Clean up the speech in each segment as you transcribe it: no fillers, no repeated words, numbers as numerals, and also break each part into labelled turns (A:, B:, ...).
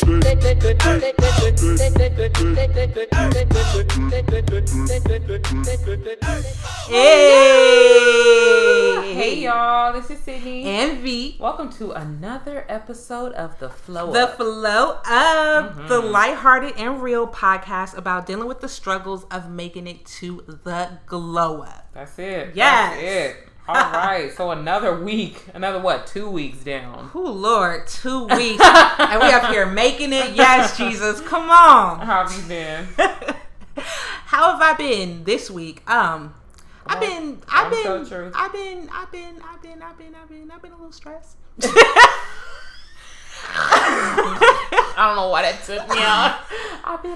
A: Hey y'all, this is Sydney
B: and V.
A: Welcome to another episode of The Flow Up.
B: The Flow Up, the lighthearted and real podcast about dealing with the struggles of making it to the glow up.
A: That's it.
B: Yes.
A: That's it. All right. So another week. 2 weeks down.
B: Oh, Lord. 2 weeks. And we up here making it. Yes, Jesus. Come on.
A: How have you been?
B: How have I been this week? I've been a little stressed.
A: I don't know why that took me out. I've been.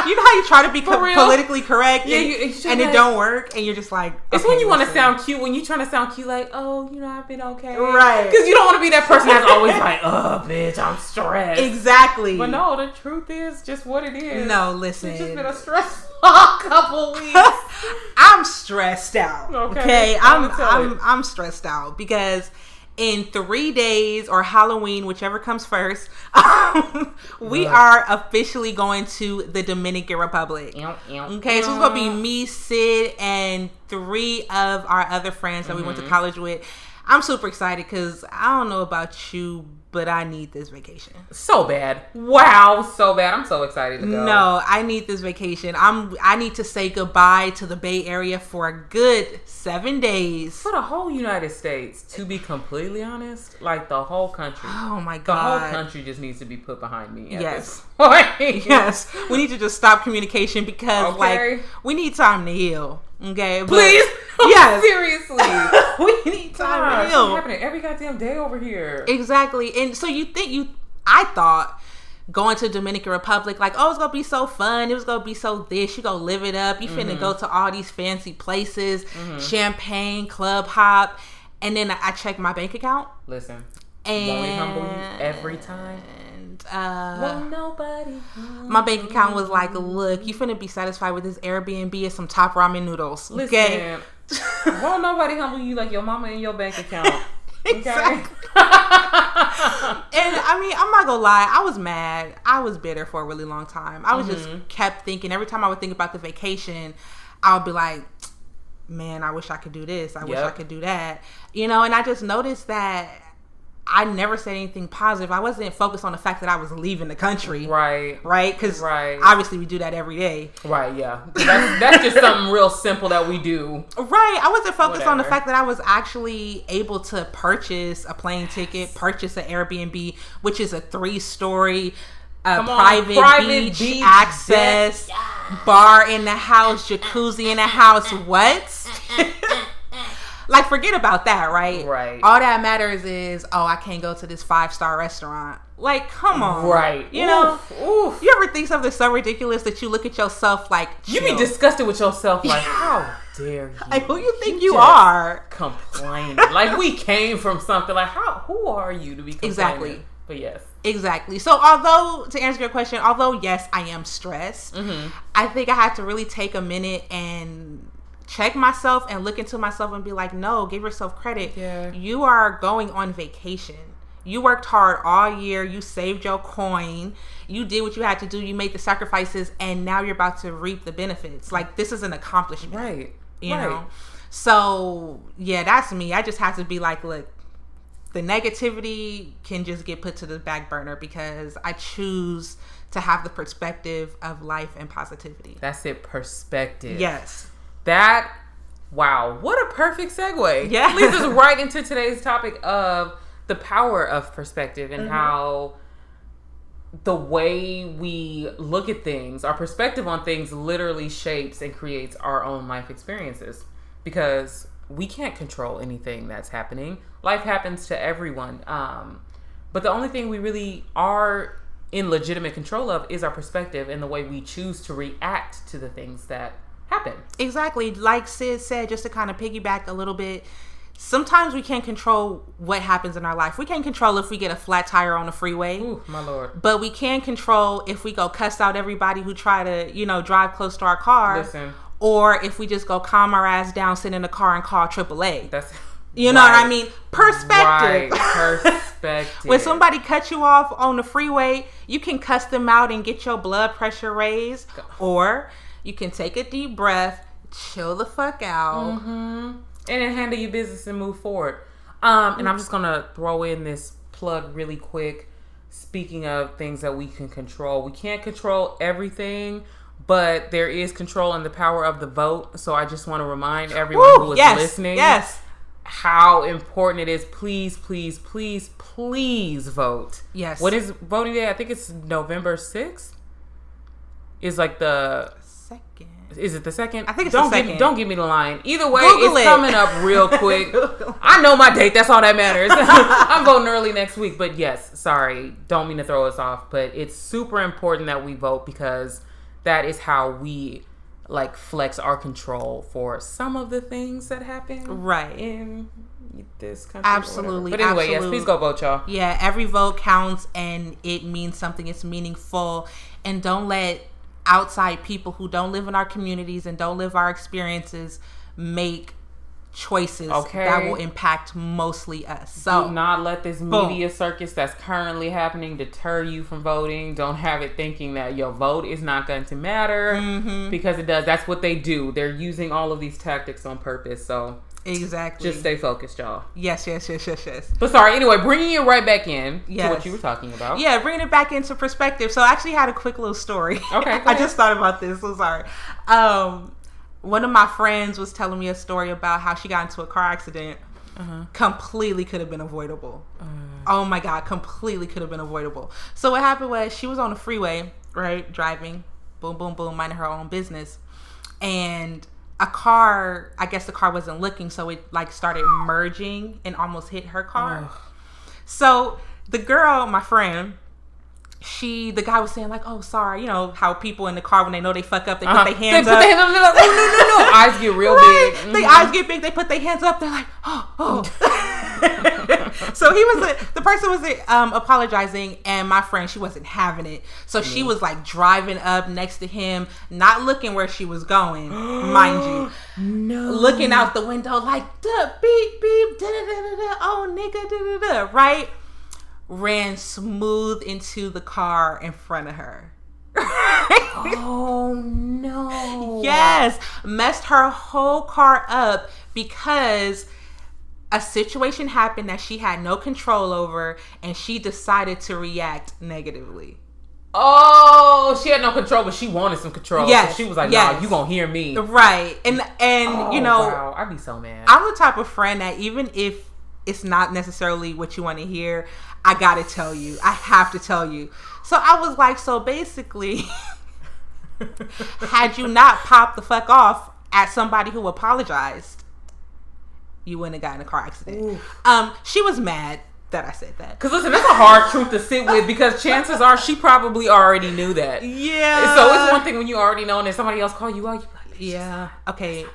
B: You know how you try to be politically correct and it don't work, and you're just like,
A: it's when you want to sound cute, when you're trying to sound cute, like, oh, I've been okay,
B: right?
A: Because you don't want to be that person that's always like, oh, bitch, I'm stressed.
B: Exactly.
A: But no, the truth is just what it is.
B: No, listen,
A: it's just been a stressful couple weeks.
B: I'm stressed out. Okay, I'm stressed out because in 3 days, or Halloween, whichever comes first, we are officially going to the Dominican Republic. Okay, so it's going to be me, Sid, and 3 of our other friends that we went to college with. I'm super excited because I don't know about you, but I need this vacation.
A: So bad. Wow, so bad. I'm so excited to go.
B: No, I need this vacation. I need to say goodbye to the Bay Area for a good 7 days.
A: For the whole United States, to be completely honest, like the whole country.
B: Oh my God.
A: The whole country just needs to be put behind me.
B: Yes. Yes. We need to just stop communication because we need time to heal. Okay,
A: please.
B: Yes,
A: seriously.
B: We need time to heal.
A: It's happening every goddamn day over here.
B: Exactly, and so I thought going to Dominican Republic, like, oh, it's gonna be so fun. It was gonna be so this. You gonna live it up. You finna go to all these fancy places, champagne, club hop, and then I checked my bank account.
A: Listen,
B: and
A: won't it humble you every time?
B: Won't nobody. My bank account was like, look, you finna be satisfied with this Airbnb and some top ramen noodles.
A: Listen,
B: okay?
A: Won't nobody humble you like your mama in your bank account.
B: Exactly. And I mean, I'm not gonna lie, I was mad. I was bitter for a really long time. I was just kept thinking, every time I would think about the vacation, I would be like, man, I wish I could do this. I wish I could do that. And I just noticed that I never said anything positive. I wasn't focused on the fact that I was leaving the country. Right? Because obviously we do that every day.
A: Right, yeah. That's just something real simple that we do.
B: Right. I wasn't focused on the fact that I was actually able to purchase a plane ticket, purchase an Airbnb, which is a 3-story private beach access, bar in the house, jacuzzi in the house. What? Like, forget about that, right?
A: Right.
B: All that matters is, I can't go to this 5-star restaurant. Like, come on.
A: Right.
B: You know? You ever think something so ridiculous that you look at yourself like,
A: you be disgusted with yourself, like, how dare you?
B: Like, who you think you are?
A: Complaining. Like, we came from something. Like, who are you to be complaining?
B: Exactly.
A: But yes.
B: Exactly. So, to answer your question, although, yes, I am stressed, I think I have to really take a minute and check myself and look into myself and be like, no, give yourself credit.
A: Yeah.
B: You are going on vacation. You worked hard all year. You saved your coin. You did what you had to do. You made the sacrifices, and now you're about to reap the benefits. Like, this is an accomplishment.
A: Right.
B: You know? So, yeah, that's me. I just have to be like, look, the negativity can just get put to the back burner because I choose to have the perspective of life and positivity.
A: That's it, perspective.
B: Yes.
A: Wow, what a perfect segue.
B: Yeah.
A: Leads us right into today's topic of the power of perspective and how the way we look at things, our perspective on things literally shapes and creates our own life experiences. Because we can't control anything that's happening. Life happens to everyone. But the only thing we really are in legitimate control of is our perspective and the way we choose to react to the things that happen.
B: Exactly. Like Sid said, just to kind of piggyback a little bit, sometimes we can't control what happens in our life. We can't control if we get a flat tire on the freeway.
A: Ooh, my Lord.
B: But we can control if we go cuss out everybody who try to, drive close to our car.
A: Listen.
B: Or if we just go calm our ass down, sit in the car and call AAA.
A: That's
B: You know what I mean? Perspective.
A: Right.
B: When somebody cuts you off on the freeway, you can cuss them out and get your blood pressure raised, or you can take a deep breath, chill the fuck out,
A: and then handle your business and move forward. And I'm just gonna throw in this plug really quick. Speaking of things that we can control, we can't control everything, but there is control in the power of the vote. So I just want to remind everyone who is listening how important it is. Please, please, please, please vote.
B: Yes.
A: What is voting day? I think it's November 6th. Is like the
B: second.
A: Is it the second?
B: I think it's the second.
A: Don't give me the line. Either way,
B: Google
A: it's coming up real quick. I know my date. That's all that matters. I'm voting early next week. But yes, sorry. Don't mean to throw us off. But it's super important that we vote because that is how we like flex our control for some of the things that happen in this country.
B: Absolutely.
A: But anyway, yes, please go vote, y'all.
B: Yeah, every vote counts and it means something. It's meaningful. And don't let outside people who don't live in our communities and don't live our experiences make choices that will impact mostly us. So
A: do not let this media circus that's currently happening deter you from voting. Don't have it thinking that your vote is not going to matter because it does. That's what they do. They're using all of these tactics on purpose. So
B: exactly,
A: just stay focused, y'all.
B: Yes.
A: But sorry, anyway, bringing it right back in to what you were talking about.
B: Yeah, bringing it back into perspective. So I actually had a quick little story.
A: Okay,
B: I just thought about this. So sorry. One of my friends was telling me a story about how she got into a car accident. Completely could have been avoidable. Oh my God, completely could have been avoidable. So what happened was she was on the freeway, right, driving, boom, boom, boom, minding her own business, and a car, I guess the car wasn't looking, so it like started merging and almost hit her car. So the girl, my friend, the guy was saying like, oh, sorry, you know how people in the car, when they know they fuck up, they put their hands up.
A: They're like, oh, no. Eyes get real big.
B: Their eyes get big. They put their hands up. They're like, oh. So the person was apologizing, and my friend, she wasn't having it. So she was like driving up next to him, not looking where she was going, mind you.
A: No.
B: Looking out the window like, duh, beep, beep, da-da-da-da-da, oh, nigga, da-da-da, right? Ran smooth into the car in front of her.
A: Oh no.
B: Yes. Messed her whole car up because a situation happened that she had no control over and she decided to react negatively.
A: Oh, she had no control, but she wanted some control.
B: Yes.
A: So she was like, nah, you gonna hear me.
B: Right. And you know,
A: wow. I'd be so mad.
B: I'm the type of friend that even if it's not necessarily what you want to hear, I gotta tell you. I have to tell you. So I was like, so basically, had you not popped the fuck off at somebody who apologized, you wouldn't have gotten a car accident. Oof. She was mad that I said that.
A: Because listen, that's a hard truth to sit with because chances are she probably already knew that.
B: Yeah.
A: So it's one thing when you already know and then somebody else call you out, you're like,
B: yeah. Okay.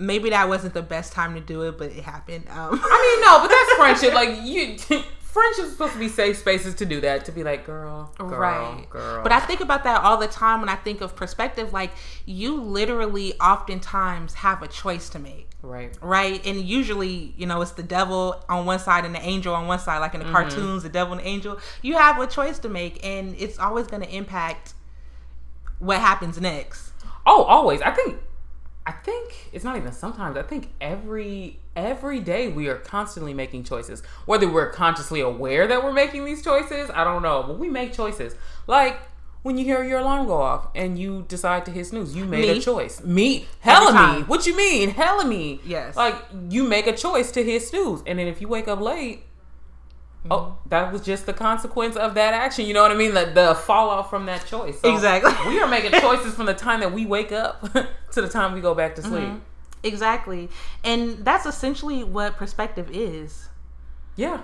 B: Maybe that wasn't the best time to do it, but it happened.
A: I mean, no, but that's friendship. Like, friendship's supposed to be safe spaces to do that. To be like, girl.
B: But I think about that all the time when I think of perspective. Like, you literally oftentimes have a choice to make. Right? And usually, you know, it's the devil on one side and the angel on one side. Like in the cartoons, the devil and the angel. You have a choice to make, and it's always going to impact what happens next.
A: Oh, always. I think it's not even sometimes. I think every day we are constantly making choices. Whether we're consciously aware that we're making these choices, I don't know. But we make choices. Like when you hear your alarm go off and you decide to hit snooze, you made a choice. Hella me. What you mean? Hella me.
B: Yes.
A: Like you make a choice to hit snooze. And then if you wake up late, oh, that was just the consequence of that action. You know what I mean? The fallout from that choice. So
B: exactly.
A: We are making choices from the time that we wake up to the time we go back to sleep.
B: Exactly. And that's essentially what perspective is.
A: Yeah.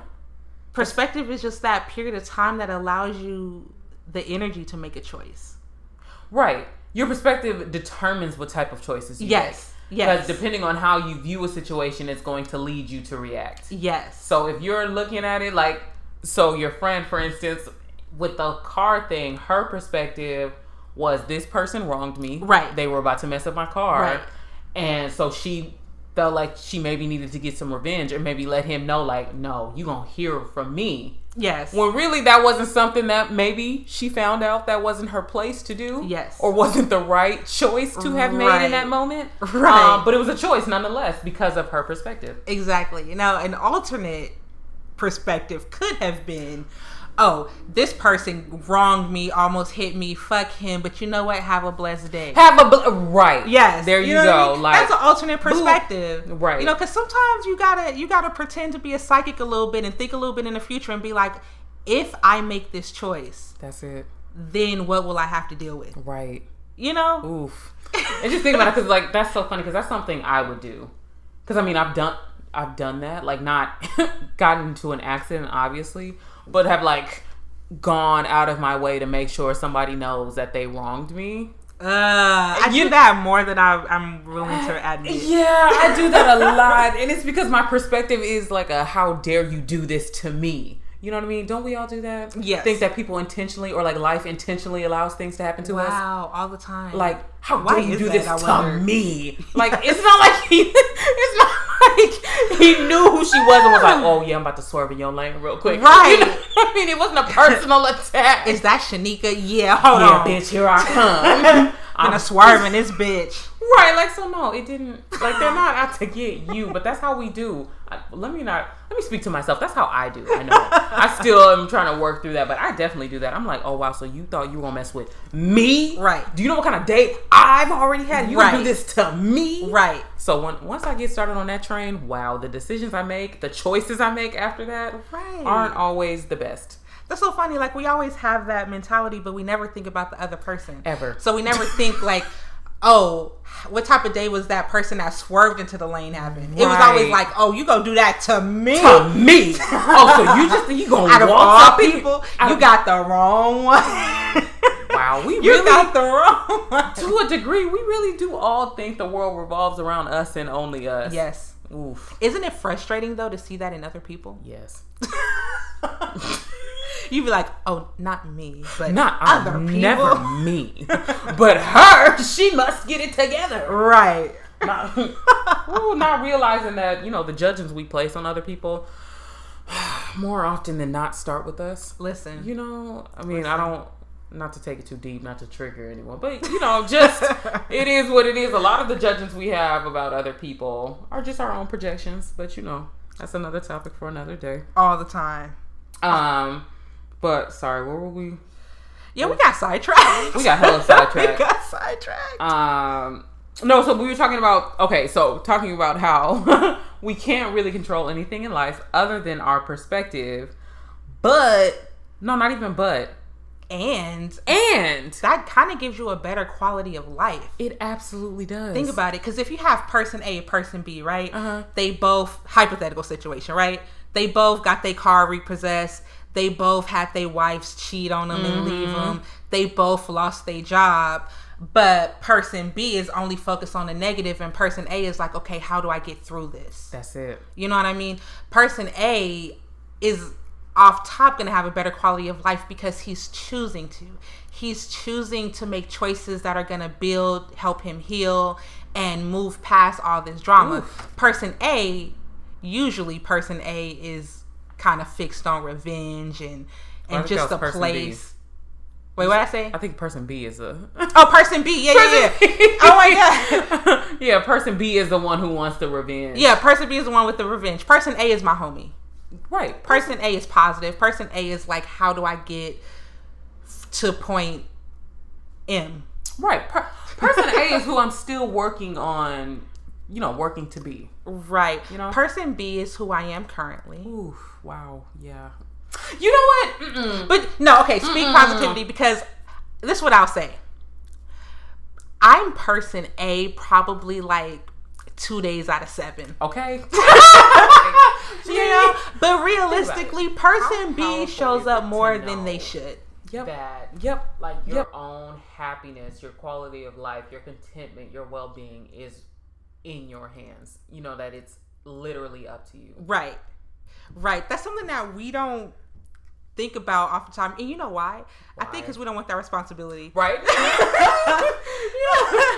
B: Perspective is just that period of time that allows you the energy to make a choice.
A: Right. Your perspective determines what type of choices you make.
B: Yes.
A: Because depending on how you view a situation, it's going to lead you to react.
B: Yes.
A: So if you're looking at it like, so your friend, for instance, with the car thing, her perspective was this person wronged me.
B: Right.
A: They were about to mess up my car.
B: Right.
A: And so she felt like she maybe needed to get some revenge or maybe let him know like, no, you gonna hear from me.
B: Yes.
A: When really that wasn't something that maybe she found out that wasn't her place to do.
B: Yes.
A: Or wasn't the right choice to have made in that moment.
B: Right.
A: But it was a choice nonetheless because of her perspective.
B: Exactly. You know, an alternate perspective could have been, oh, this person wronged me, almost hit me, fuck him, but you know what? Have a blessed day.
A: Right.
B: Yes.
A: There you
B: know
A: go.
B: What I mean?
A: Like,
B: that's an alternate perspective.
A: Boop. Right.
B: You know, because sometimes you gotta pretend to be a psychic a little bit and think a little bit in the future and be like, if I make this choice,
A: that's it.
B: Then what will I have to deal with?
A: Right.
B: You know?
A: Oof. And just think about it, because like that's so funny, because that's something I would do. Because I mean, I've done that, like not gotten into an accident, obviously, but have like gone out of my way to make sure somebody knows that they wronged me.
B: I do that more than I'm willing to admit.
A: Yeah, I do that a lot, and it's because my perspective is like a how dare you do this to me. You know what I mean? Don't we all do that?
B: Yes.
A: Think that people intentionally or like life intentionally allows things to happen to us?
B: Wow, all the time.
A: Like, how dare you do this to me? Like, it's not like he knew who she was and was like, oh yeah, I'm about to swerve in your lane real quick.
B: Right.
A: You know what I mean? It wasn't a personal attack.
B: Is that Shanika? Yeah, hold on.
A: Yeah, bitch, here I come.
B: I'm gonna swerve in this bitch.
A: Right, like, so no, it didn't, like, they're not out to get you, but that's how we do. Let me speak to myself. That's how I do. I know. I still am trying to work through that, but I definitely do that. I'm like, oh wow, so you thought you were gonna mess with me?
B: Right.
A: Do you know what kind of date I've already had? You gonna do this to me?
B: Right.
A: So once I get started on that train, wow, the decisions I make, the choices I make after that aren't always the best.
B: That's so funny. Like, we always have that mentality, but we never think about the other person.
A: Ever.
B: So we never think like, oh, what type of day was that person that swerved into the lane having? Right. It was always like, oh, you gonna do that to me?
A: To me? Oh, so you gonna
B: out of all people, you got the wrong one.
A: Wow,
B: you got the wrong one.
A: To a degree, we really do all think the world revolves around us and only us.
B: Yes.
A: Oof.
B: Isn't it frustrating though to see that in other people?
A: Yes.
B: You'd be like, oh, not me, but
A: not
B: other people.
A: Never me, but her. She must get it together,
B: right?
A: Not realizing that, you know, the judgments we place on other people more often than not start with us.
B: Listen,
A: you know, I mean, I don't. Not to take it too deep, not to trigger anyone, but you know, just it is what it is. A lot of the judgments we have about other people are just our own projections, but you know, that's another topic for another day.
B: All the time.
A: But sorry, where were we?
B: Yeah, we got sidetracked.
A: We got hella sidetracked. No, so we were talking about talking about how we can't really control anything in life other than our perspective. But no, not even but. And
B: that kind of gives you a better quality of life.
A: It absolutely does.
B: Think about it, because if you have person A, person B, right? They both, hypothetical situation, right? They both got their car repossessed. They both had their wives cheat on them and leave them. They both lost their job. But person B is only focused on the negative, and person A is like, okay, how do I get through this?
A: That's it.
B: You know what I mean? Person A is off top going to have a better quality of life because he's choosing to make choices that are going to help him heal and move past all this drama. Oof. Person A is kind of fixed on revenge and just a place. Wait, what I say?
A: I think person B is a...
B: Oh, person B. Yeah. Oh, my God.
A: Yeah, person B is the one who wants the revenge.
B: Yeah, person B is the one with the revenge. Person A is my homie.
A: Right.
B: Person A is positive. Person A is like, how do I get to point M?
A: Right. Person A is who I'm still working on, you know, working to be.
B: Right.
A: You know?
B: Person B is who I am currently.
A: Ooh, wow. Yeah. You know what? Mm-mm.
B: But no, okay, speak positivity, because this is what I'll say. I'm person A probably like 2 days out of 7.
A: Okay.
B: You know, but realistically, person B shows up more than they should.
A: Like your own happiness, your quality of life, your contentment, your well-being is in your hands. You know that it's literally up to you.
B: Right. That's something that we don't think about all the time. And you know why? I think because we don't want that responsibility.
A: Right.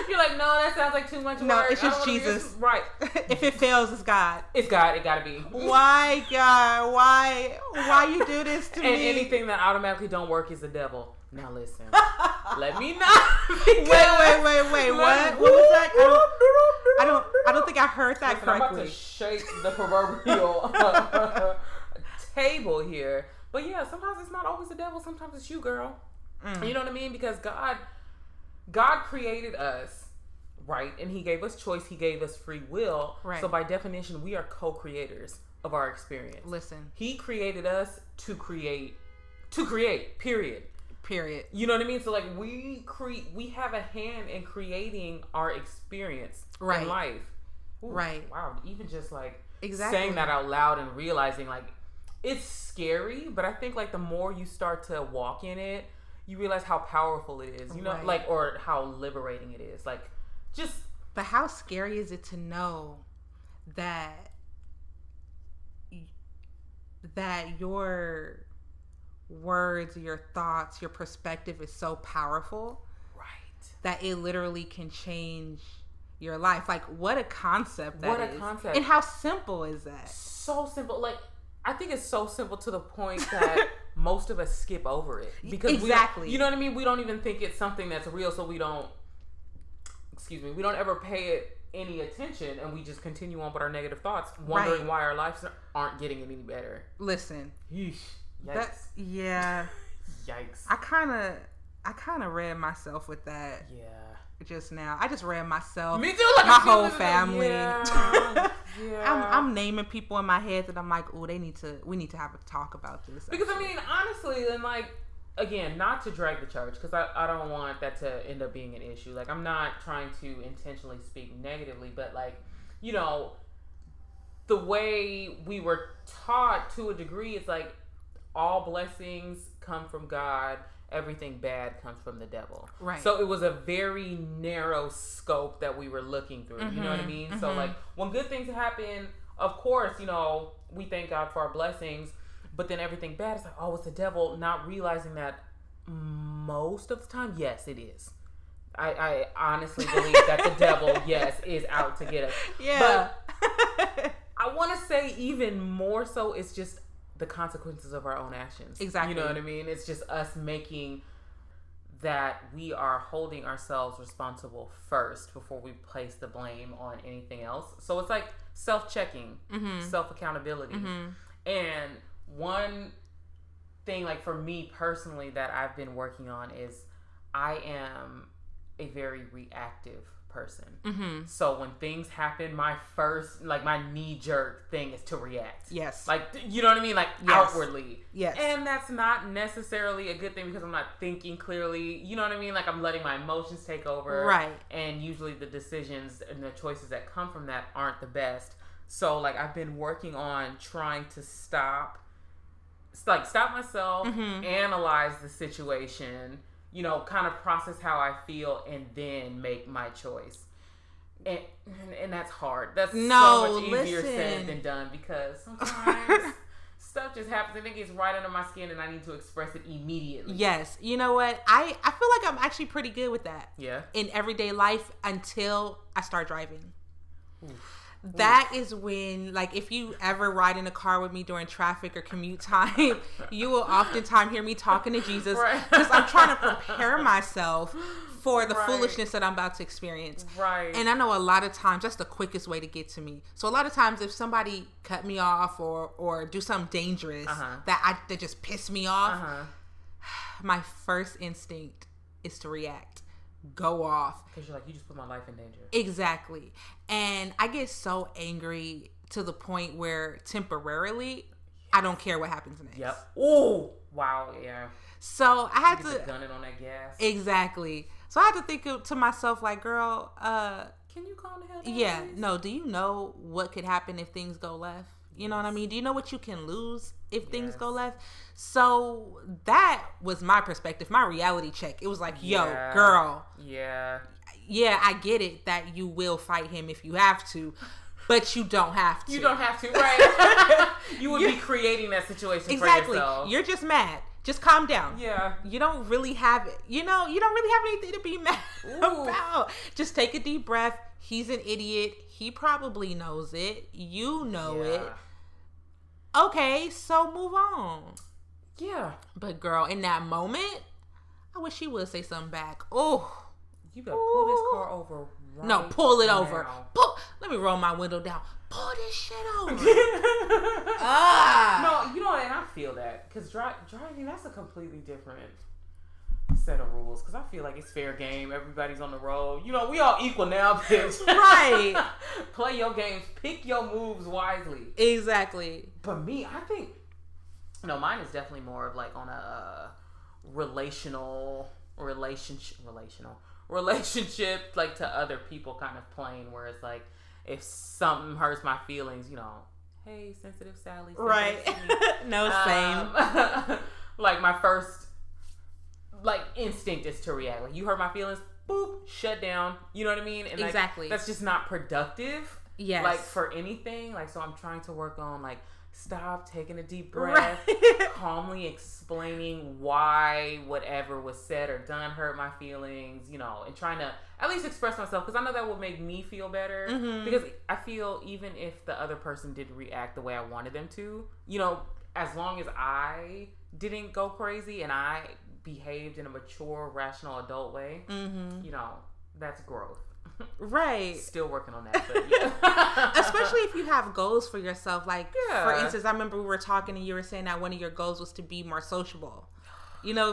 A: You're like, no, that sounds like too much work.
B: No, it's just Jesus.
A: Right.
B: If it fails, it's God.
A: It's God. It gotta be.
B: Why, God? Why you do this to me?
A: And anything that automatically don't work is the devil. Now listen. Let me not.
B: Wait. What was that? I don't think I heard that correctly.
A: I'm about to shake the proverbial table here. But yeah, sometimes it's not always the devil. Sometimes it's you, girl. You know what I mean? Because God created us, right? And He gave us choice. He gave us free will.
B: Right.
A: So by definition, we are co-creators of our experience.
B: Listen.
A: He created us to create, period. You know what I mean? So like we have a hand in creating our experience in life. Ooh, right. Wow. Even just like saying that out loud and realizing like it's scary, but I think like the more you start to walk in it, you realize how powerful it is, you know, like, or how liberating it is. Like just.
B: But how scary is it to know that your words, your thoughts, your perspective is so powerful, right? That it literally can change your life. Like, what a concept that is. What a concept. And how simple is that?
A: So simple. Like, I think it's so simple to the point that most of us skip over it. Because you know what I mean? We don't even think it's something that's real, so we don't ever pay it any attention, and we just continue on with our negative thoughts, wondering why our lives aren't getting any better.
B: Listen.
A: Yeesh. Yikes. Yikes.
B: I kind of read myself with that. Yeah. Just now, I just read myself.
A: Me too. Like
B: my whole family.
A: Yeah.
B: I'm naming people in my head that I'm like, oh, we need to have a talk about this.
A: Because I mean, honestly, and like, again, not to drag the church, because I don't want that to end up being an issue. Like, I'm not trying to intentionally speak negatively, but like, you know, the way we were taught to a degree, it's like all blessings come from God. Everything bad comes from the devil. Right. So it was a very narrow scope that we were looking through. You know what I mean? So like when good things happen, of course, you know, we thank God for our blessings, but then everything bad is like, oh, it's the devil, not realizing that most of the time, yes, it is. I honestly believe that the devil, yes, is out to get us. Yeah. But I want to say even more so, it's just the consequences of our own actions. Exactly. You know what I mean? It's just us making that we are holding ourselves responsible first before we place the blame on anything else. So it's like self-checking, self-accountability. And one thing, like for me personally, that I've been working on is I am a very reactive person. So when things happen, my knee-jerk thing is to react. Yes. Like, you know what I mean? Like, outwardly. Yes. And that's not necessarily a good thing because I'm not thinking clearly. You know what I mean? Like, I'm letting my emotions take over. Right. And usually the decisions and the choices that come from that aren't the best. So, like, I've been working on trying to stop myself, analyze the situation, you know, kind of process how I feel, and then make my choice. And that's hard. That's so much easier said than done, because sometimes stuff just happens and it gets right under my skin and I need to express it immediately. Yes. You know what? I feel like I'm actually pretty good with that. Yeah. In everyday life until I start driving. Oof. That is when, like, if you ever ride in a car with me during traffic or commute time, you will oftentimes hear me talking to Jesus, because I'm trying to prepare myself for the foolishness that I'm about to experience. Right. And I know a lot of times that's the quickest way to get to me. So a lot of times if somebody cut me off or do something dangerous that just piss me off, my first instinct is to react. Go off. Because you're like, you just put my life in danger. Exactly. And I get so angry to the point where temporarily I don't care what happens next. Yep. Oh, wow. Yeah. So I had to gun it on that gas. Exactly. So I had to think to myself, like, girl, can you calm the hell down? Yeah. Please? No. Do you know what could happen if things go left? You know what I mean? Do you know what you can lose if things go left? So that was my perspective, my reality check. It was like, yo, girl. Yeah. Yeah, I get it that you will fight him if you have to.
B: But you don't have to.
A: You don't have to, right? You would be creating that situation for yourself.
B: You're just mad. Just calm down.
A: Yeah.
B: You don't really have it. You don't really have anything to be mad about. Just take a deep breath. He's an idiot. He probably knows it. You know it. Okay, so move on.
A: Yeah.
B: But girl, in that moment, I wish she would say something back. Oh.
A: You better pull this car over right
B: No, pull it
A: now.
B: over. Let me roll my window down. Pull this shit over.
A: No, you know, and I feel that. Because driving, that's a completely different set of rules. Because I feel like it's fair game. Everybody's on the road. You know, we all equal now, bitch.
B: Right.
A: Play your games. Pick your moves wisely.
B: Exactly.
A: But me, I think, mine is definitely more of like on a relationship, like to other people kind of plane, where it's like, if something hurts my feelings, hey, sensitive Sally.
B: Right. No, same.
A: Like my first, instinct is to react. Like, you hurt my feelings, boop, shut down. You know what I mean? And
B: exactly.
A: That's just not productive.
B: Yes.
A: Like, for anything. Like, so I'm trying to work on, stop, taking a deep breath, calmly explaining why whatever was said or done hurt my feelings, and trying to at least express myself, because I know that will make me feel better. Mm-hmm. Because I feel even if the other person didn't react the way I wanted them to, as long as I didn't go crazy and I behaved in a mature, rational, adult way, mm-hmm. That's growth.
B: Right.
A: Still working on that. But yeah.
B: Especially if you have goals for yourself. For instance, I remember we were talking and you were saying that one of your goals was to be more sociable.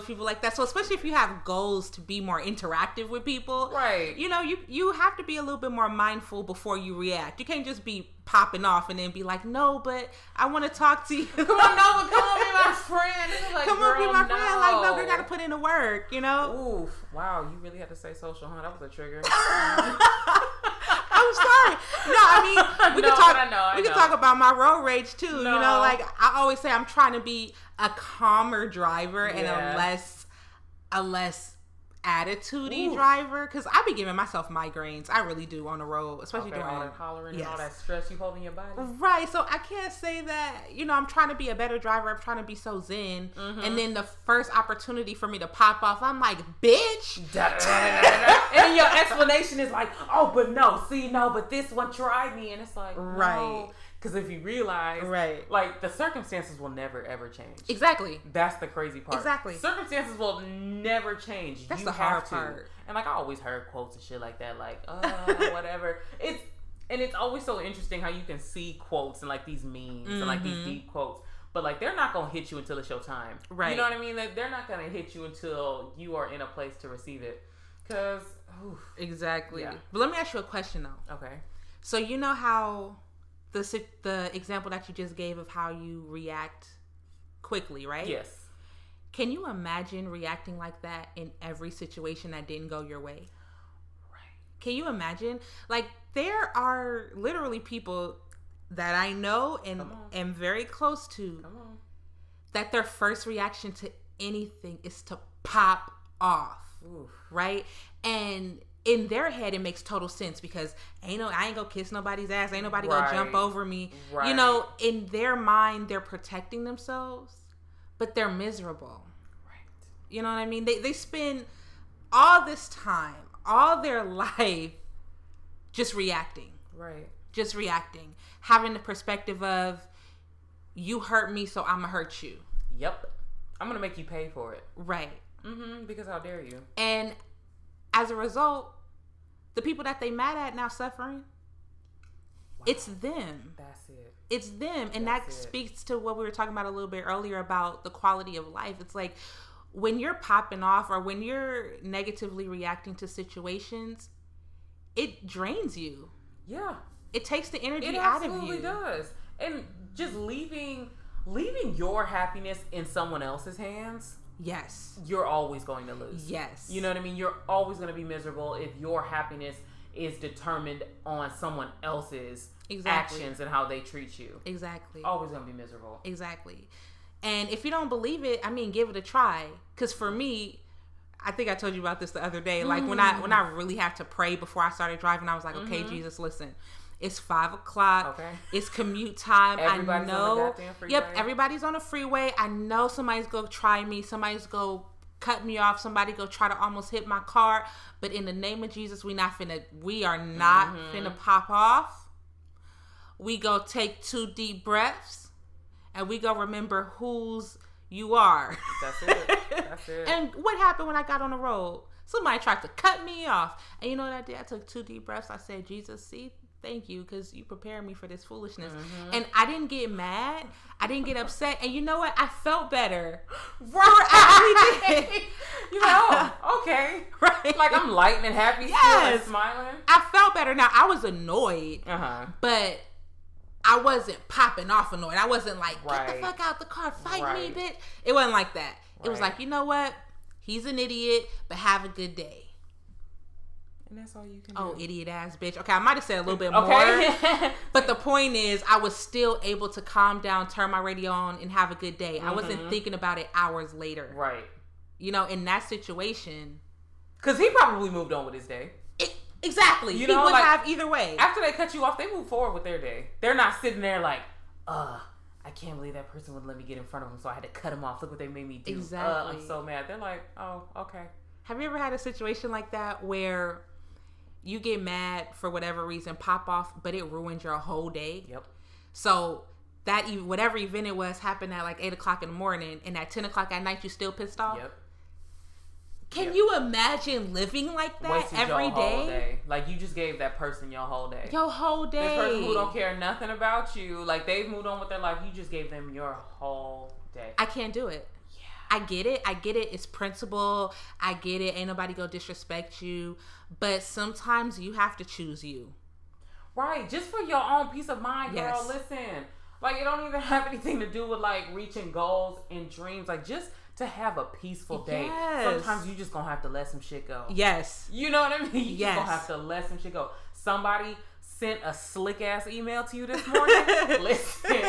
B: People like that. So especially if you have goals to be more interactive with people.
A: Right.
B: You have to be a little bit more mindful before you react. You can't just be popping off and then be like, no, but I want to talk to you.
A: Come on, be my friend.
B: Come on, be my friend. Like, no, girl, gotta put in the work,
A: Oof. Wow, you really had to say social, huh? That was a trigger.
B: I'm sorry. No, I mean, we can talk. We can talk about my road rage too.
A: No.
B: I always say, I'm trying to be a calmer driver and a less attitude-y driver, because I be giving myself migraines. I really do on the road, especially during
A: all that hollering and all that stress you hold in your body.
B: Right. So I can't say that. I'm trying to be a better driver. I'm trying to be so zen, and then the first opportunity for me to pop off, I'm like, bitch.
A: And your explanation is like, oh, but no, but this one tried me, and it's like,
B: right.
A: No. Because if you realize,
B: right,
A: the circumstances will never ever change.
B: Exactly.
A: That's the crazy part.
B: Exactly.
A: Circumstances will never change.
B: That's the hard part.
A: And I always heard quotes and shit like that, whatever. It's always so interesting how you can see quotes and these memes and these deep quotes, but they're not gonna hit you until it's your time.
B: Right.
A: You know what I mean? They're not gonna hit you until you are in a place to receive it. Because
B: exactly.
A: Yeah.
B: But let me ask you a question though.
A: Okay.
B: So you know how the example that you just gave of how you react quickly, right?
A: Yes.
B: Can you imagine reacting like that in every situation that didn't go your way?
A: Right.
B: Can you imagine? There are literally people that I know and am very close to that their first reaction to anything is to pop off. Oof. Right? And in their head, it makes total sense because I ain't gonna kiss nobody's ass. Ain't nobody gonna jump over me. Right. In their mind, they're protecting themselves, but they're miserable.
A: Right.
B: You know what I mean? They spend all this time, all their life, just reacting.
A: Right.
B: Just reacting. Having the perspective of, you hurt me, so I'm gonna hurt you.
A: Yep. I'm gonna make you pay for it.
B: Right.
A: Because how dare you?
B: And as a result, the people that they mad at now suffering, it's them.
A: That's it.
B: It's them. And that speaks to what we were talking about a little bit earlier about the quality of life. It's like when you're popping off or when you're negatively reacting to situations, it drains you.
A: Yeah.
B: It takes the energy out of you. It
A: absolutely does. And just leaving your happiness in someone else's hands.
B: Yes.
A: You're always going to lose.
B: Yes.
A: You know what I mean? You're always going to be miserable if your happiness is determined on someone else's actions and how they treat you.
B: Exactly.
A: Always going to be miserable.
B: Exactly. And if you don't believe it, give it a try. Because for me, I think I told you about this the other day. When I really had to pray before I started driving, I was like, okay, Jesus, listen. It's 5 o'clock.
A: Okay.
B: It's commute time.
A: Everybody's
B: I know.
A: on the goddamn freeway.
B: Yep, everybody's on the freeway. I know somebody's going to try me. Somebody's going to cut me off. Somebody go try to almost hit my car. But in the name of Jesus, we are not finna pop off. We go take 2 deep breaths, and we go remember whose you are.
A: That's it.
B: And what happened when I got on the road? Somebody tried to cut me off. And you know what I did? I took 2 deep breaths. I said, Jesus, thank you, because you prepared me for this foolishness. And I didn't get mad. I didn't get upset. And you know what? I felt better.
A: Right. I really did. Okay.
B: Right.
A: Like, I'm light and happy still and smiling.
B: I felt better. Now, I was annoyed. But I wasn't popping off annoyed. I wasn't like, get the fuck out the car. Fight me, bitch. It wasn't like that. It was like, you know what? He's an idiot, but have a good day.
A: And that's all you can do.
B: Oh, idiot ass bitch. Okay, I might have said a little bit more. But the point is, I was still able to calm down, turn my radio on, and have a good day. I wasn't thinking about it hours later.
A: Right.
B: You know, in that situation.
A: Because he probably moved on with his day.
B: Exactly. He would have either way.
A: After they cut you off, they move forward with their day. They're not sitting there like, I can't believe that person wouldn't let me get in front of him, so I had to cut him off. Look what they made me do.
B: Exactly.
A: I'm so mad. They're like, oh, okay.
B: Have you ever had a situation like that where you get mad for whatever reason, pop off, but it ruins your whole day?
A: Yep.
B: So that whatever event it was happened at like 8 o'clock in the morning, and at 10 o'clock at night you still pissed off?
A: Yep.
B: Can you imagine living like that
A: Wasted
B: every
A: your whole
B: day?
A: day? Like, you just gave that person your whole day.
B: Your whole day.
A: This person who don't care nothing about you, like, they've moved on with their life, you just gave them your whole day.
B: I can't do it. Yeah. I get it. It's principle. I get it. Ain't nobody go disrespect you. But sometimes you have to choose you.
A: Right. Just for your own peace of mind, girl.
B: Yes.
A: Listen. Like, it don't even have anything to do with, like, reaching goals and dreams. Like, just to have a peaceful day.
B: Yes.
A: Sometimes you just gonna have to let some shit go.
B: Yes.
A: You know what I mean? You
B: yes.
A: just gonna have to let some shit go. Somebody sent a slick ass email to you this morning. Listen. Woo!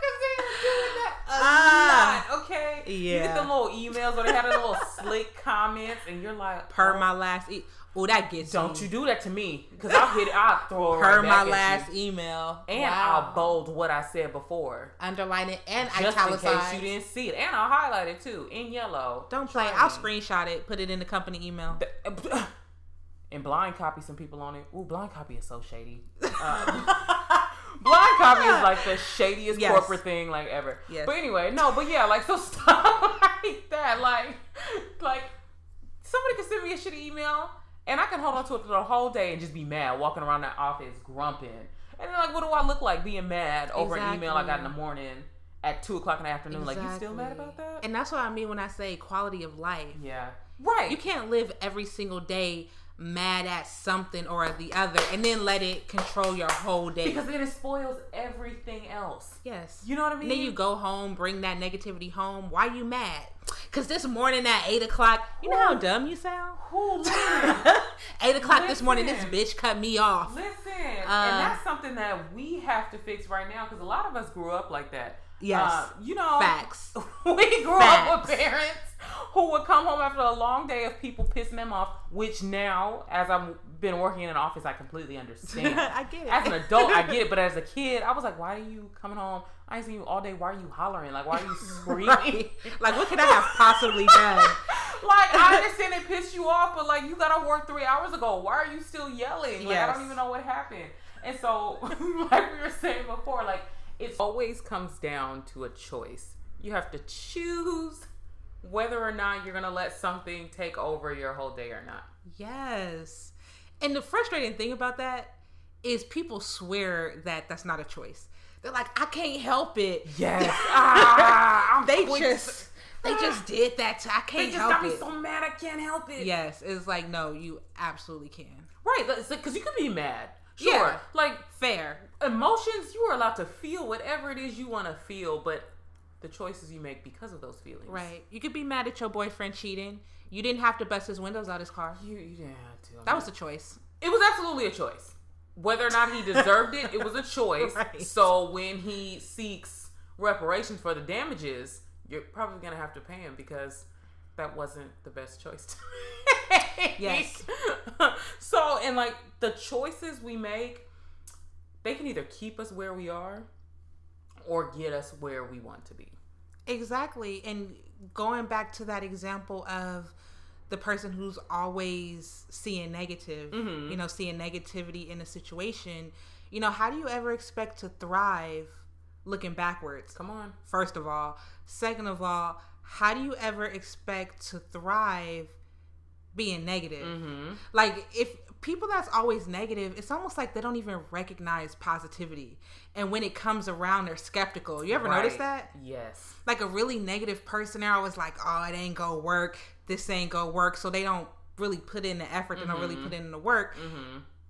A: Because they were doing that a lot, okay?
B: Yeah.
A: You get the little emails where they had a little slick comments and you're like,
B: my last oh, that gets
A: Don't you do that to me, because I'll throw it right back
B: my
A: at
B: last
A: you.
B: email.
A: And I'll bold what I said before.
B: Underline it and
A: just
B: italicize.
A: in case you didn't see it. And I'll highlight it too, in yellow.
B: Don't play. I'll screenshot it, put it in the company email.
A: And blind copy some people on it. Ooh, blind copy is so shady. Blind copy is like the shadiest corporate thing like ever.
B: Yes.
A: But anyway, like, so stuff like that. Like somebody can send me a shitty email and I can hold on to it for the whole day and just be mad, walking around that office grumping. And then, like, what do I look like being mad over an email I got in the morning at 2 o'clock in the afternoon?
B: Exactly.
A: Like, you still mad about that?
B: And that's what I mean when I say quality of life.
A: Yeah. Right.
B: You can't live every single day mad at something or the other and then let it control your whole day.
A: Because then it spoils everything else.
B: Yes.
A: You know what I mean?
B: And then you go home, bring that negativity home. Why you mad? Because this morning at 8 o'clock, you know how dumb you sound? 8 o'clock this morning, this bitch cut me off.
A: Listen. And that's something that we have to fix right now, because a lot of us grew up like that.
B: Yes.
A: You know.
B: Facts.
A: We grew up with parents who would come home after a long day of people pissing them off, which now, as I've been working in an office, I completely understand.
B: I get it.
A: As an adult, I get it. But as a kid, I was like, why are you coming home? I ain't seen you all day. Why are you hollering? Like, why are you screaming?
B: Right. Like, what could I have possibly done?
A: Like, I understand it pissed you off, but, like, you got to work 3 hours ago. Why are you still yelling? Like, I don't even know what happened. And so, like we were saying before, like, it always comes down to a choice. You have to choose whether or not you're going to let something take over your whole day or not.
B: Yes. And the frustrating thing about that is people swear that that's not a choice. They're like, I can't help it.
A: Yes.
B: They just did that. I can't help it.
A: They just got me so mad I can't help it.
B: Yes. It's like, no, you absolutely can.
A: Right. Because you can be mad. Sure.
B: Yeah.
A: Like,
B: fair.
A: Emotions, you are allowed to feel whatever it is you want to feel, but the choices you make because of those feelings.
B: Right. You could be mad at your boyfriend cheating. You didn't have to bust his windows out his car.
A: You didn't have to.
B: That was a choice.
A: It was absolutely a choice. Whether or not he deserved it, it was a choice.
B: Right.
A: So when he seeks reparations for the damages, you're probably going to have to pay him because that wasn't the best choice to make.
B: Yes.
A: So, and like the choices we make, they can either keep us where we are or get us where we want to be.
B: Exactly. And going back to that example of the person who's always seeing negative, seeing negativity in a situation, how do you ever expect to thrive looking backwards?
A: Come on.
B: First of all. Second of all, how do you ever expect to thrive being negative? Like, if people that's always negative, it's almost like they don't even recognize positivity. And when it comes around, they're skeptical. You ever notice that?
A: Yes.
B: Like a really negative person, they're always like, oh, it ain't gonna work. This ain't gonna work. So they don't really put in the effort. They don't really put in the work.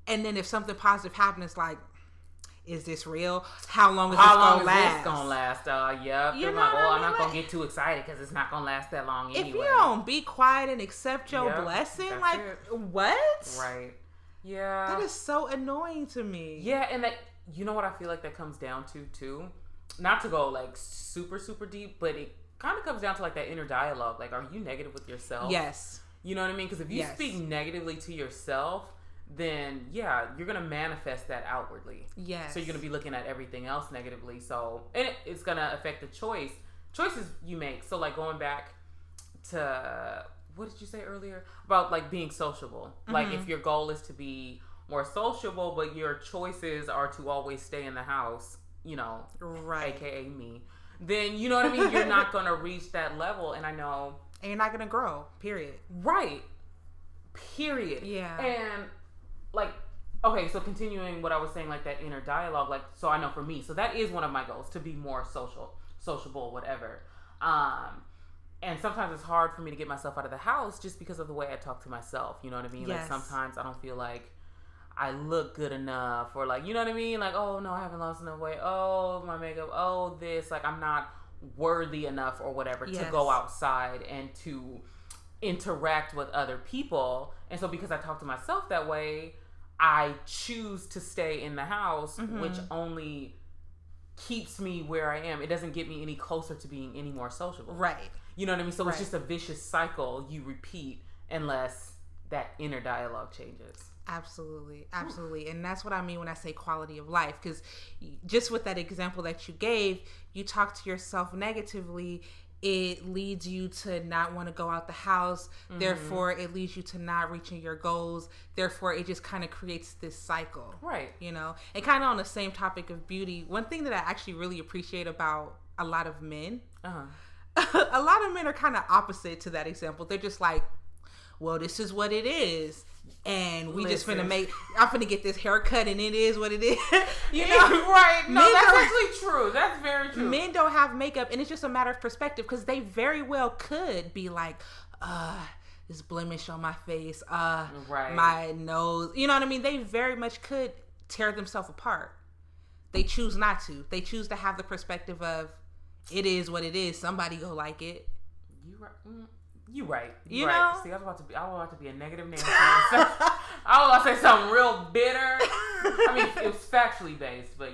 B: And then if something positive happens, it's like, is this real? How long is this gonna last?
A: Yeah.
B: You know
A: like,
B: what
A: I'm not gonna get too excited because it's not gonna last that long anyway.
B: If you don't be quiet and accept your blessing, like, what?
A: Right. Yeah.
B: That is so annoying to me.
A: Yeah, and that, you know what I feel like that comes down to too? Not to go like super, super deep, but it kind of comes down to like that inner dialogue. Like, are you negative with yourself?
B: Yes.
A: You know what I mean? Because if you speak negatively to yourself, then you're going to manifest that outwardly.
B: Yes.
A: So you're going to be looking at everything else negatively. So, and it's going to affect the choices you make. So like going back to, what did you say earlier? About like being sociable. Like if your goal is to be more sociable, but your choices are to always stay in the house,
B: right.
A: AKA me, then you know what I mean? You're not going to reach that level. And I know.
B: And you're not going to grow, period.
A: Right. Period.
B: Yeah.
A: And like, okay, so continuing what I was saying, like that inner dialogue, like, so I know for me, so that is one of my goals, to be more sociable, whatever. And sometimes it's hard for me to get myself out of the house just because of the way I talk to myself. You know what I mean?
B: Yes.
A: Like sometimes I don't feel like I look good enough, or like, you know what I mean? Like, oh no, I haven't lost enough weight. Oh, my makeup. Oh, this, like I'm not worthy enough or whatever to go outside and to interact with other people. And so because I talk to myself that way, I choose to stay in the house, which only keeps me where I am. It doesn't get me any closer to being any more sociable.
B: Right.
A: You know what I mean? So it's just a vicious cycle you repeat unless that inner dialogue changes.
B: Absolutely. Absolutely. And that's what I mean when I say quality of life. Because just with that example that you gave, you talk to yourself negatively, it leads you to not want to go out the house. Therefore, it leads you to not reaching your goals. Therefore, it just kind of creates this cycle.
A: Right.
B: And kind of on the same topic of beauty, one thing that I actually really appreciate about a lot of men, a lot of men are kind of opposite to that example. They're just like, well, this is what it is. And we just finna I'm finna get this haircut and it is what it is.
A: Right. No, that's actually true. That's very true.
B: Men don't have makeup, and it's just a matter of perspective, because they very well could be like, this blemish on my face, my nose. You know what I mean? They very much could tear themselves apart. They choose not to. They choose to have the perspective of, it is what it is. Somebody go like it.
A: You right. You right.
B: You know?
A: See, I was about to be a negative Nancy. I was about to say something real bitter. I mean, it was factually based, but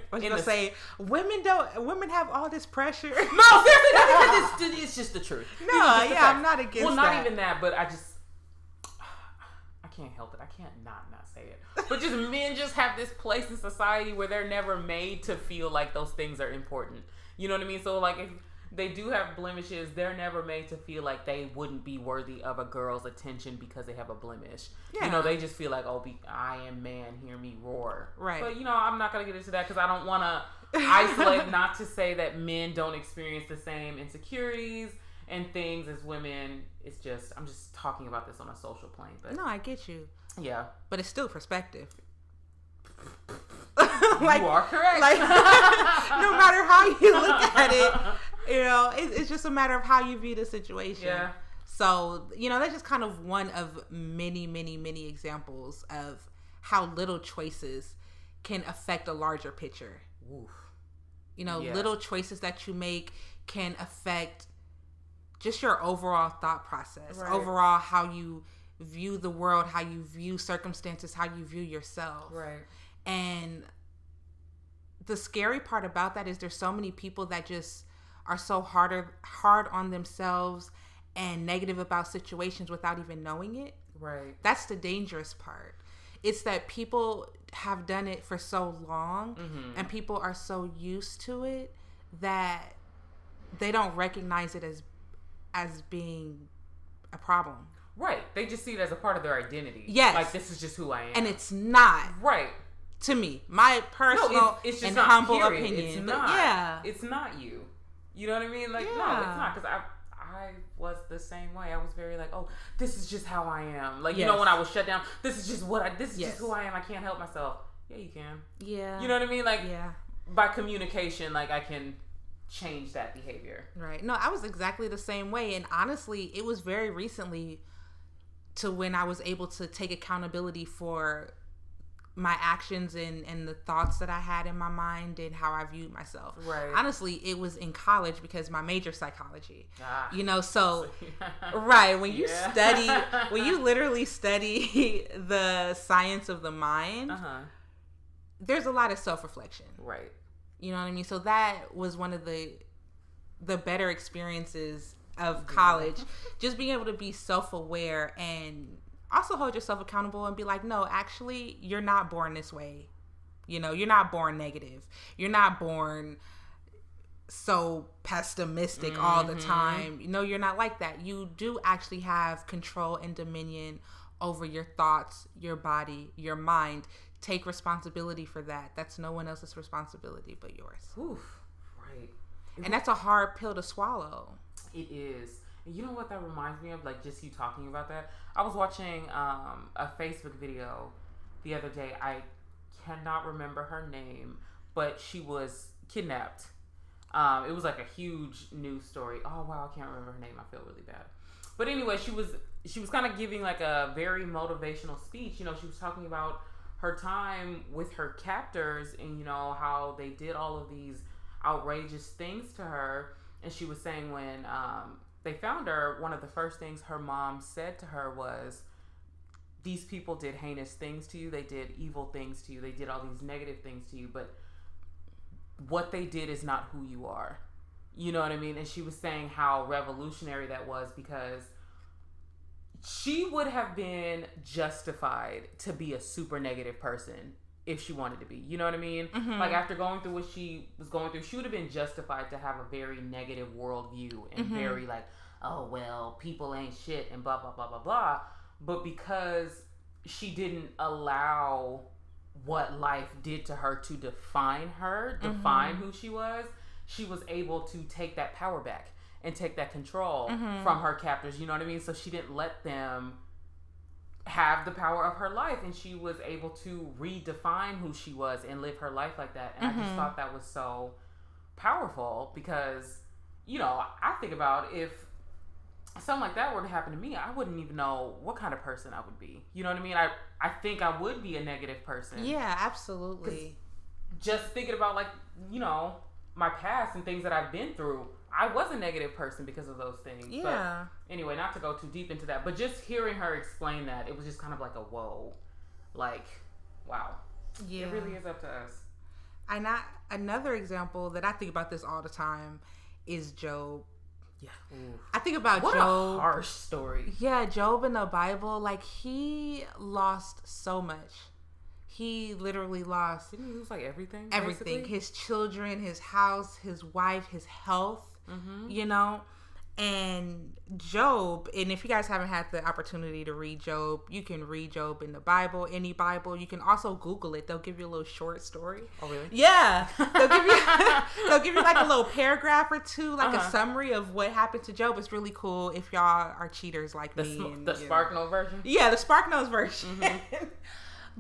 B: What you gonna say? Women have all this pressure.
A: No, seriously, it's just the truth.
B: No, I'm not against that.
A: Well, not even that, but I can't help it. I can't not say it. But just men just have this place in society where they're never made to feel like those things are important. You know what I mean? So like if they do have blemishes, they're never made to feel like they wouldn't be worthy of a girl's attention because they have a blemish. Yeah. They just feel like, I am man, hear me roar.
B: Right.
A: But, I'm not going to get into that because I don't want to isolate, not to say that men don't experience the same insecurities and things as women. It's just, I'm just talking about this on a social plane. But
B: no, I get you.
A: Yeah.
B: But it's still perspective.
A: You are correct.
B: Like, no matter how you look at it, it's just a matter of how you view the situation.
A: Yeah.
B: So, that's just kind of one of many, many, many examples of how little choices can affect a larger picture.
A: Oof.
B: Little choices that you make can affect just your overall thought process. Right. Overall, how you view the world, how you view circumstances, how you view yourself.
A: Right.
B: And the scary part about that is there's so many people that just are so hard on themselves and negative about situations without even knowing it.
A: Right.
B: That's the dangerous part. It's that people have done it for so long and people are so used to it that they don't recognize it as being a problem.
A: Right. They just see it as a part of their identity.
B: Yes.
A: Like, this is just who I am.
B: And it's not.
A: Right.
B: To me. My personal
A: it's just
B: and
A: not,
B: humble
A: period.
B: opinion.
A: It's
B: but
A: not.
B: yeah.
A: It's not you. You know what I mean? Like, no, it's not. Because I was the same way. I was very like, oh, this is just how I am. Like, you know, when I was shut down, this is just just who I am. I can't help myself. Yeah, you can.
B: Yeah.
A: You know what I mean? Like, by communication, like, I can change that behavior.
B: Right. No, I was exactly the same way. And honestly, it was very recently to when I was able to take accountability for my actions and the thoughts that I had in my mind and how I viewed myself.
A: Right.
B: Honestly, it was in college because my major psychology. You know, so
A: right,
B: when you study, when you literally study the science of the mind, there's a lot of self-reflection.
A: Right.
B: You know what I mean? So that was one of the better experiences of college. Just being able to be self-aware and also hold yourself accountable and be like, no, actually, you're not born this way. You know, you're not born negative. You're not born so pessimistic all the time. You know, you're not like that. You do actually have control and dominion over your thoughts, your body, your mind. Take responsibility for that. That's no one else's responsibility but yours.
A: Oof. Right.
B: And that's a hard pill to swallow.
A: It is. You know what that reminds me of? Like, just you talking about that. I was watching a Facebook video the other day. I cannot remember her name, but she was kidnapped. It was like a huge news story. Oh, wow, I can't remember her name. I feel really bad. But anyway, she was kind of giving like a very motivational speech. You know, she was talking about her time with her captors and, you know, how they did all of these outrageous things to her. And she was saying when they found her, one of the first things her mom said to her was, these people did heinous things to you. They did evil things to you. They did all these negative things to you. But what they did is not who you are. You know what I mean? And she was saying how revolutionary that was because she would have been justified to be a super negative person if she wanted to be. You know what I mean? Like, after going through what she was going through, she would have been justified to have a very negative worldview and very like, oh, well, people ain't shit and blah, blah, blah, blah, blah. But because she didn't allow what life did to her to define her, define who she was able to take that power back and take that control from her captors. You know what I mean? So she didn't let them have the power of her life, and she was able to redefine who she was and live her life like that. And I just thought that was so powerful because, you know, I think about if something like that were to happen to me, I wouldn't even know what kind of person I would be. You know what I mean? I think I would be a negative person.
B: Yeah, absolutely.
A: Just thinking about, like, you know, my past and things that I've been through, I was a negative person because of those things.
B: Yeah.
A: But anyway, not to go too deep into that, but just hearing her explain that, it was just kind of like a whoa. Like, wow. Yeah. It really is up to us.
B: Another example that I think about this all the time is Job.
A: Yeah.
B: Ooh. I think about
A: what
B: Job.
A: What a harsh story.
B: Yeah, Job in the Bible, like, he lost so much. He literally lost...
A: Didn't he lose, like, everything?
B: Everything. Basically? His children, his house, his wife, his health, you know? And Job, and if you guys haven't had the opportunity to read Job, you can read Job in the Bible, any Bible. You can also Google it. They'll give you a little short story.
A: Oh, really?
B: Yeah. They'll give you like a little paragraph or two, like a summary of what happened to Job. It's really cool if y'all are cheaters like me.
A: The SparkNotes version?
B: Yeah, the SparkNotes version.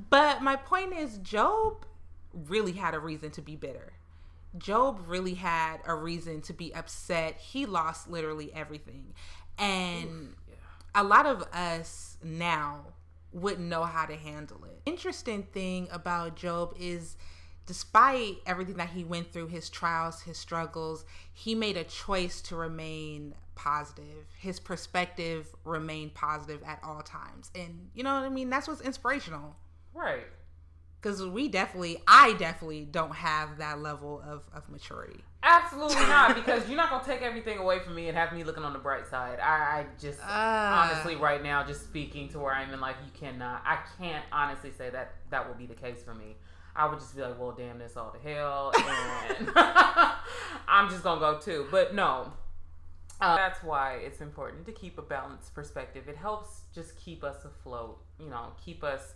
B: But my point is, Job really had a reason to be bitter. Job really had a reason to be upset. He lost literally everything. And a lot of us now wouldn't know how to handle it. Interesting thing about Job is, despite everything that he went through, his trials, his struggles, he made a choice to remain positive. His perspective remained positive at all times. And you know what I mean? That's what's inspirational.
A: Right.
B: Because I definitely don't have that level of maturity.
A: Absolutely not, because you're not going to take everything away from me and have me looking on the bright side. I just, honestly, right now, just speaking to where I'm in life, I can't honestly say that will be the case for me. I would just be like, well, damn this all to hell, and I'm just going to go too. But no, that's why it's important to keep a balanced perspective. It helps just keep us afloat, keep us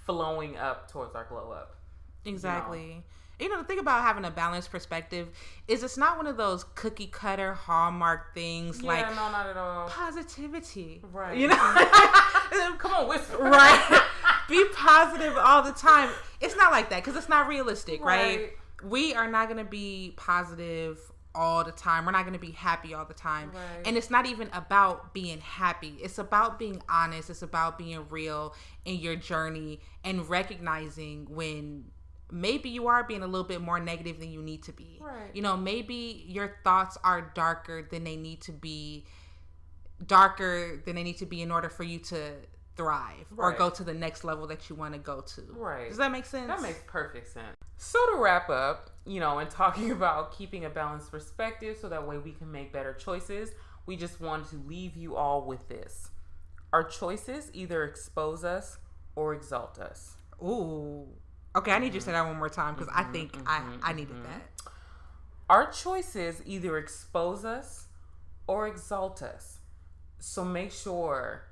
A: flowing up towards our glow up.
B: Exactly. The thing about having a balanced perspective is it's not one of those cookie cutter hallmark things
A: no, not at all.
B: Positivity.
A: Right.
B: Come on, whisper. Right. Be positive all the time. It's not like that because it's not realistic, right? We are not going to be positive all the time. We're not going to be happy all the time.
A: Right.
B: And it's not even about being happy. It's about being honest. It's about being real in your journey and recognizing when maybe you are being a little bit more negative than you need to be.
A: Right.
B: Maybe your thoughts are darker than they need to be in order for you to thrive or go to the next level that you want to go to.
A: Right.
B: Does that make sense?
A: That makes perfect sense. So to wrap up, and talking about keeping a balanced perspective so that way we can make better choices, we just wanted to leave you all with this. Our choices either expose us or exalt us.
B: Ooh. Okay, I need you to say that one more time because I think I needed that.
A: Our choices either expose us or exalt us. So make sure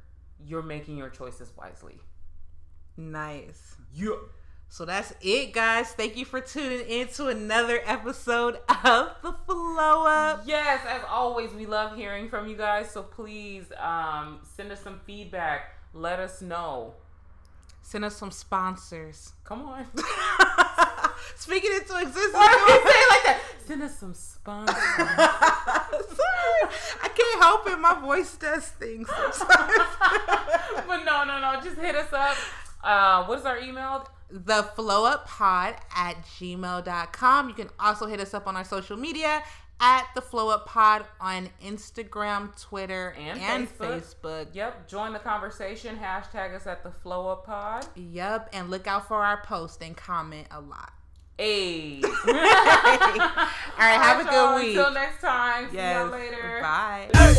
A: you're making your choices wisely.
B: Nice.
A: Yeah.
B: So that's it, guys. Thank you for tuning in to another episode of The Flow Up.
A: Yes, as always, we love hearing from you guys. So please send us some feedback. Let us know.
B: Send us some sponsors.
A: Come on.
B: Speaking into existence.
A: Why do you say it like that? Send us some sponsors.
B: Sorry. I can't help it. My voice does things sometimes.
A: But no. Just hit us up. What is our email?
B: theflowuppod@gmail.com. You can also hit us up on our social media at The Flow Up Pod on Instagram, Twitter, and Facebook.
A: Yep. Join the conversation. Hashtag us at The Flow Up Pod.
B: Yep. And look out for our post and comment a lot.
A: Hey.
B: All right. Have a good week.
A: Until next time.
B: Yes.
A: See you later.
B: Bye.
C: Hey.